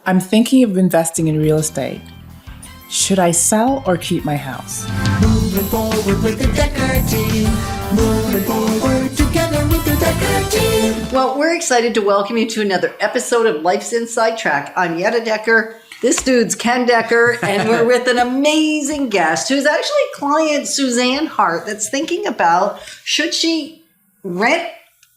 I'm thinking of investing in real estate. Should I sell or keep my house? Moving forward with the Decker team. Moving forward together with the Decker team. Well, we're excited to welcome you to another episode of Life's Inside Track. I'm Yetta Decker. This dude's Ken Decker, and we're with an amazing guest who's actually client Suzan Hart that's thinking about, should she rent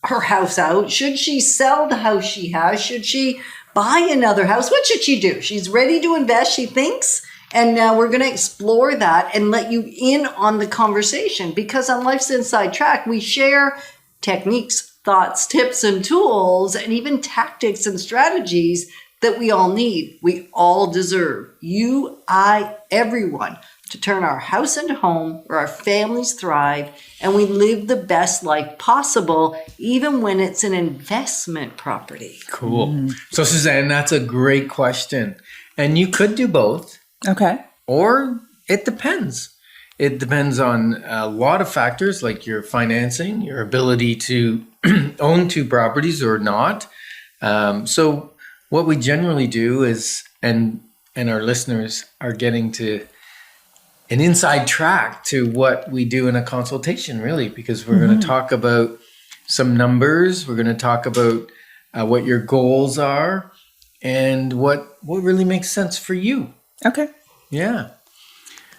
her house out? Should she sell the house she has? Should she buy another house? What should she do? She's ready to invest, she thinks. And now we're going to explore that and let you in on the conversation, because on Life's Inside Track, we share techniques, thoughts, tips, and tools, and even tactics and strategies that we all need. We all deserve, you, I, everyone, to turn our house into home where our families thrive and we live the best life possible, even when it's an investment property. Cool. So, Suzanne, that's a great question. And you could do both. Okay. Or it depends. It depends on a lot of factors like your financing, your ability to own two properties or not. So what we generally do is, and our listeners are getting to an inside track to what we do in a consultation, really, because we're going to talk about some numbers. We're going to talk about what your goals are and what really makes sense for you. Okay. Yeah.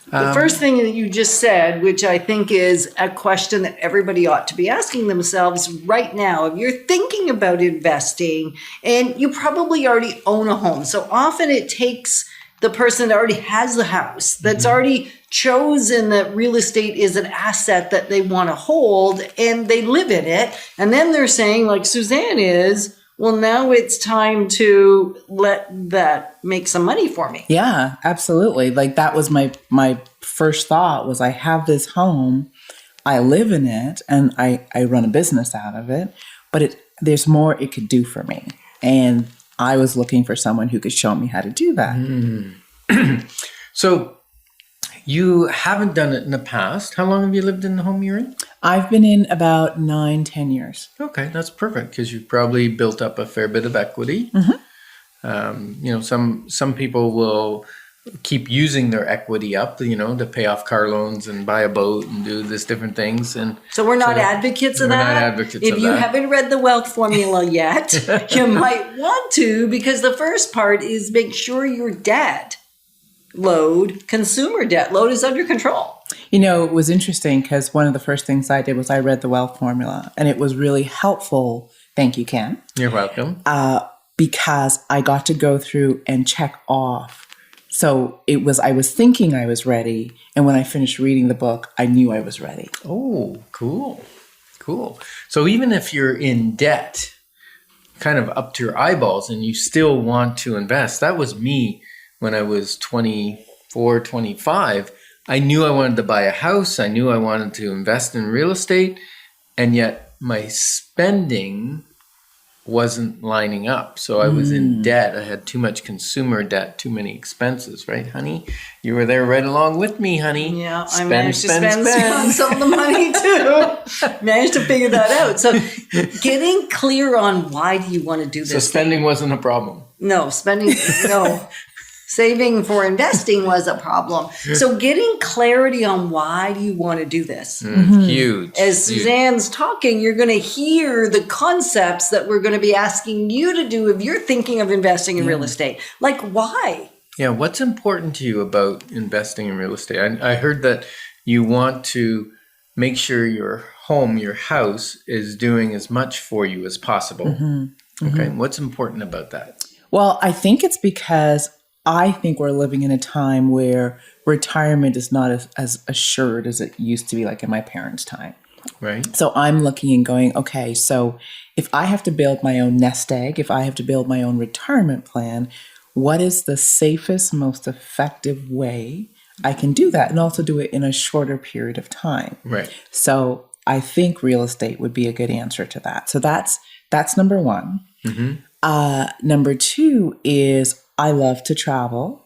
The first thing that you just said, which I think is a question that everybody ought to be asking themselves right now, if you're thinking about investing and you probably already own a home. So often it takes the person that already has the house, that's already chosen that real estate is an asset that they want to hold, and they live in it. And then they're saying, like Suzanne is, well, now it's time to let that make some money for me. Yeah, absolutely. Like that was my first thought was I have this home, I live in it, and I run a business out of it, but there's more it could do for me. And I was looking for someone who could show me how to do that. So you haven't done it in the past. How long have you lived in the home you're in? I've been in about 9-10 years. Okay, that's perfect because you've probably built up a fair bit of equity. Some people will keep using their equity up, to pay off car loans and buy a boat and do these different things. And so we're not advocates of that. We're not advocates of that. If you haven't read the wealth formula yet, you might want to, because the first part is make sure your debt load, consumer debt load, is under control. It was interesting because one of the first things I did was I read the wealth formula, and it was really helpful. Thank you, Ken. You're welcome. Because I got to go through and check off. So I was thinking I was ready. And when I finished reading the book, I knew I was ready. Oh, cool. Cool. So even if you're in debt, kind of up to your eyeballs, and you still want to invest, that was me when I was 24, 25. I knew I wanted to buy a house. I knew I wanted to invest in real estate. And yet my spending wasn't lining up. So I was in debt. I had too much consumer debt, too many expenses, right, honey? You were there right along with me, honey. Yeah, I managed to spend some of the money too. Managed to figure that out. So getting clear on why do you want to do this? So spending wasn't a problem. No, no. Saving for investing was a problem. So getting clarity on why do you want to do this? Huge. As Suzanne's talking, you're going to hear the concepts that we're going to be asking you to do if you're thinking of investing in real estate. Like why? Yeah, what's important to you about investing in real estate? I heard that you want to make sure your home, your house, is doing as much for you as possible. Okay, what's important about that? Well, I think it's because I think we're living in a time where retirement is not as assured as it used to be, like in my parents' time. Right. So I'm looking and going, okay, so if I have to build my own nest egg, if I have to build my own retirement plan, what is the safest, most effective way I can do that and also do it in a shorter period of time? Right. So I think real estate would be a good answer to that. So that's number one. Number two is I love to travel.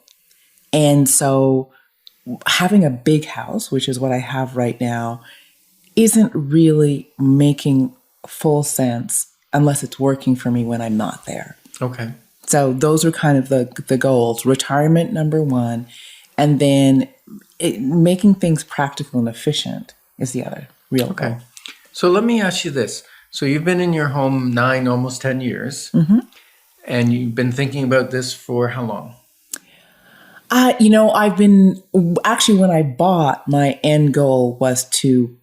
And so having a big house, which is what I have right now, isn't really making full sense unless it's working for me when I'm not there. Okay. So those are kind of the goals. Retirement, number one. And then making things practical and efficient is the other real goal. So let me ask you this. So you've been in your home 9, almost 10 years. And you've been thinking about this for how long? I've been actually, when I bought, my end goal was to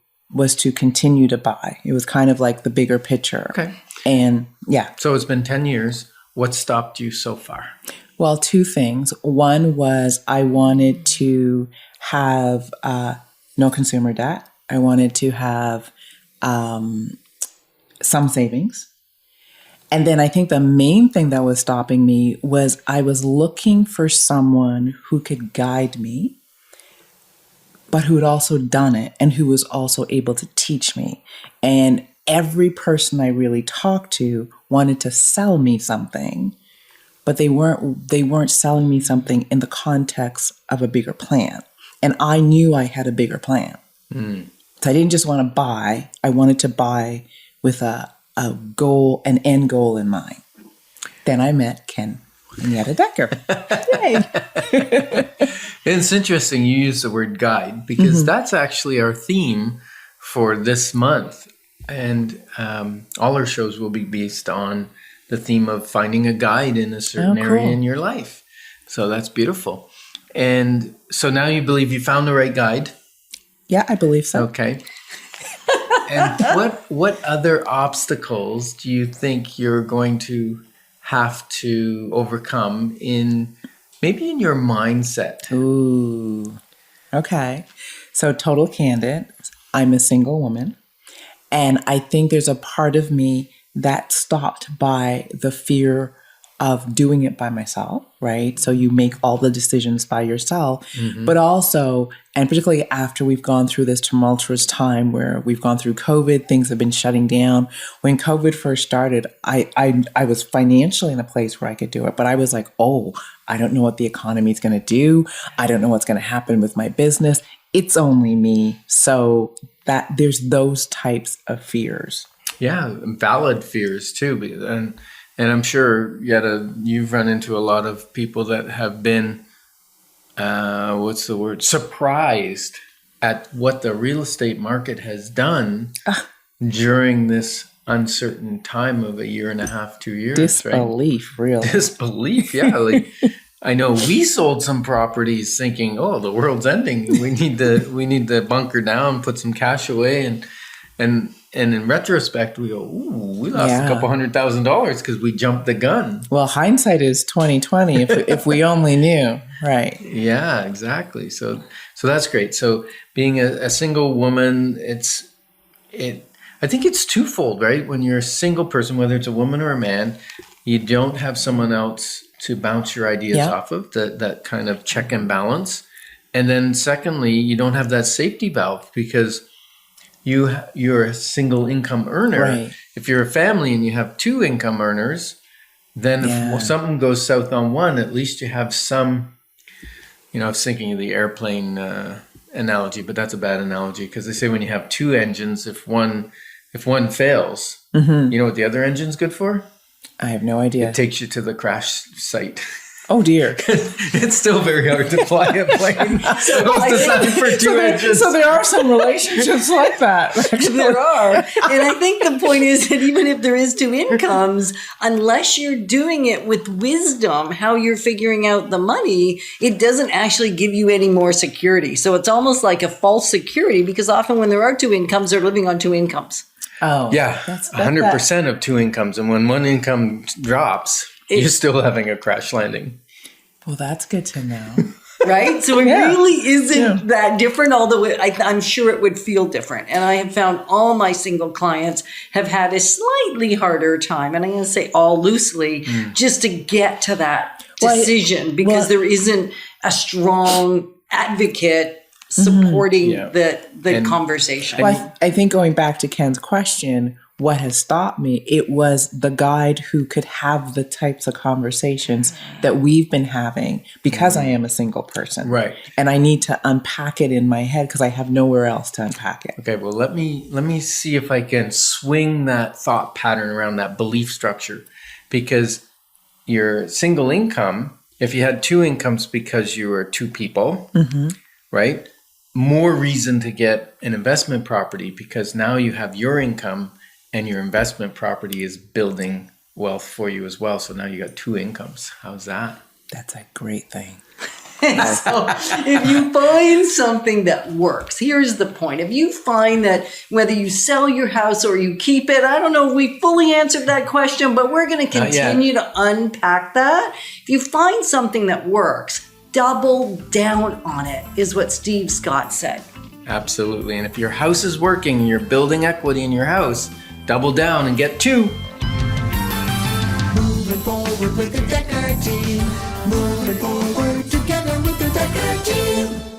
continue to buy. It was kind of like the bigger picture. Okay. And yeah. So it's been 10 years. What stopped you so far? Well, two things. One was I wanted to have no consumer debt. I wanted to have some savings. And then I think the main thing that was stopping me was I was looking for someone who could guide me, but who had also done it and who was also able to teach me. And every person I really talked to wanted to sell me something, but they weren't selling me something in the context of a bigger plan. And I knew I had a bigger plan. So I didn't just want to buy. I wanted to buy with a goal, an end goal in mind. Then I met Ken and Yetta Decker. Yay. It's interesting you use the word guide because that's actually our theme for this month. And all our shows will be based on the theme of finding a guide in a certain area in your life. So that's beautiful. And so now you believe you found the right guide? Yeah, I believe so. Okay. And what other obstacles do you think you're going to have to overcome maybe in your mindset? Ooh. Okay. So total candid, I'm a single woman. And I think there's a part of me that stopped by the fear of doing it by myself, right? So you make all the decisions by yourself, but also, and particularly after we've gone through this tumultuous time where we've gone through COVID, things have been shutting down. When COVID first started, I was financially in a place where I could do it, but I was like, oh, I don't know what the economy is going to do. I don't know what's going to happen with my business. It's only me. So that there's those types of fears. Yeah, valid fears too. And I'm sure, Yetta, you've run into a lot of people that have been, surprised at what the real estate market has done during this uncertain time of 1.5 2 years. Disbelief, really. Disbelief, yeah. Like, I know we sold some properties thinking, oh, the world's ending. We need to bunker down, put some cash away, and in retrospect, we go, ooh, we lost a couple $100,000 because we jumped the gun. Well, hindsight is 20/20. If we only knew, right? Yeah, exactly. So that's great. So being a single woman, I think it's twofold, right? When you're a single person, whether it's a woman or a man, you don't have someone else to bounce your ideas off of, that kind of check and balance. And then secondly, you don't have that safety valve because you're a single income earner. Right. If you're a family and you have 2 income earners, then if something goes south on one, at least you have some, I was thinking of the airplane analogy, but that's a bad analogy because they say when you have 2 engines, if one fails, you know what the other engine's good for? I have no idea. It takes you to the crash site. Oh dear. It's still very hard to fly a plane. So it's designed for 2 engines. So there are some relationships like that. Actually. There are. And I think the point is that even if there is 2 incomes, unless you're doing it with wisdom, how you're figuring out the money, it doesn't actually give you any more security. So it's almost like a false security because often when there are 2 incomes, they're living on 2 incomes. Oh. Yeah, 100% of 2 incomes. And when one income drops, you're still having a crash landing. Well, that's good to know. Right? So it really isn't that different, although I'm sure it would feel different. And I have found all my single clients have had a slightly harder time, and I'm going to say all loosely, just to get to that decision because there isn't a strong advocate supporting the conversation. Well, I think going back to Ken's question, what has stopped me, it was the guide who could have the types of conversations that we've been having because I am a single person. Right. And I need to unpack it in my head because I have nowhere else to unpack it. Okay, well, let me see if I can swing that thought pattern around that belief structure because your single income, if you had two incomes because you were two people, right? More reason to get an investment property because now you have your income and your investment property is building wealth for you as well. So now you got two incomes. How's that? That's a great thing. So if you find something that works, here's the point. If you find that whether you sell your house or you keep it, I don't know if we fully answered that question, but we're going to continue to unpack that. If you find something that works, double down on it, is what Steve Scott said. Absolutely. And if your house is working and you're building equity in your house, double down and get two. Moving forward with the Decker team. Moving forward together with the Decker team.